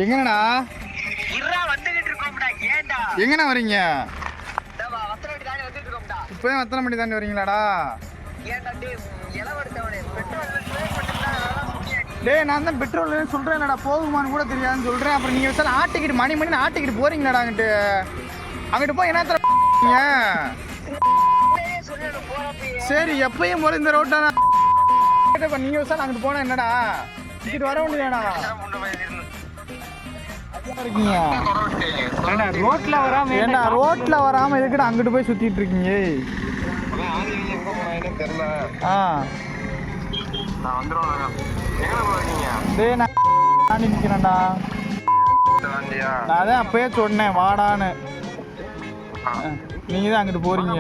எங்கடா எங்கண்ணா வரீங்க? இப்போயும் வத்தனை மணி தாண்டி வரீங்களாடா? டேய் நான் தான் பெட்ரோல் சொல்கிறேன்டா, போகுமான்னு கூட தெரியாதுன்னு சொல்கிறேன். அப்புறம் நீங்கள் வச்சாலும் ஆட்டிக்கிட்டு மணி ஆட்டிக்கிட்டு போகிறீங்களாடா அங்கிட்டு போய் என்ன தரீங்க? சரி எப்பயும் போல இந்த ரோட்டான நீங்கள் வச்சாலும் அங்கிட்டு போனால் என்னடா இங்கிட்டு வர முடியாடா? ரோட்ல வராம எதுக்கிட்ட அங்கிட்டு போய் சுத்திட்டு இருக்கீங்க? நிக்கிறேன்டா. நான் அதான் அப்பயே சொன்னேன் வாடான்னு, நீங்க தான் அங்கிட்டு போறீங்க.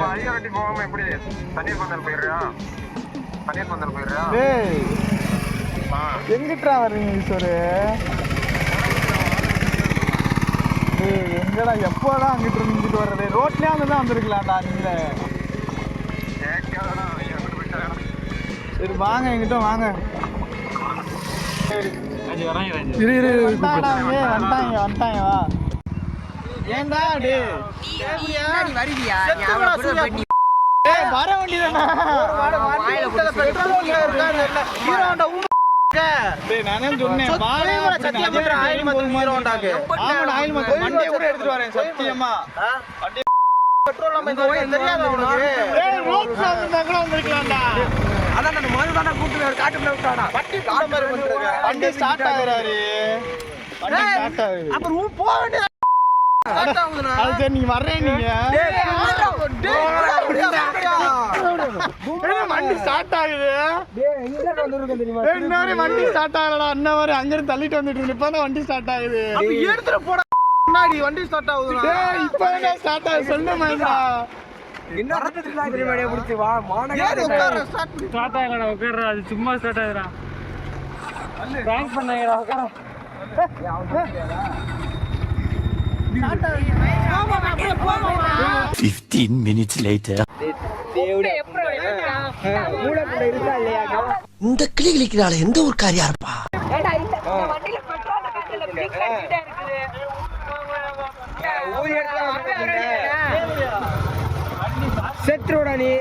டேய் எங்கிட்டா வர்றீங்க ஈஸ்வரு? எங்கடா எப்போதான் அங்கிட்டு இருந்துட்டு வர்றது? ரோட்லயே வந்து வந்துருக்கலாம்டா நீங்களே. சரி வாங்க எங்கிட்ட வாங்க. வந்துட்டாங்க வா. ஏன்டா டே வர வேண்டியதானே? நானே சொன்னேன் வண்டியை கூட எடுத்துட்டு வரேன் சத்தியமா. வண்டி ஸ்டார்ட் ஆகுறாரு. அப்புறம் போக வேண்டியது. சரி நீங்க வர்றேன். நீங்க வண்டி ஸ்டார்ட் ஆகுது. வண்டி ஸ்டார்ட் ஆகலடா அண்ணா மாதிரி அங்கிருந்து தள்ளிட்டு வந்துட்டு இருக்கு. இப்பதான் வண்டி ஸ்டார்ட் ஆகுது. எடுத்துட்டு போட முன்னாடி வண்டி ஸ்டார்ட் ஆகுது. இப்ப என்ன ஸ்டார்ட் ஆகுது சொல்லு மகேந்திரா. என்ன பிரிவாடியா புடிச்சு வா மானகா ஸ்டார்ட் ஆகலடா. உட்கார்றா, அது சும்மா ஸ்டார்ட் ஆகுதுடா. பிராங்க் பண்ணாங்கடா. உட்கார 15 minutes later. இந்த கிளி கிளிக்கிறாள் எந்த ஒரு காரியா இருப்பா? செத்துடா நீ.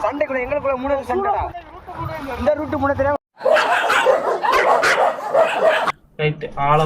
சண்டைக்குள்ள எங்களுக்குள்ள 3 சண்டைடா. இந்த ரூட் முன்ன தெரியாம ரைட் ஆள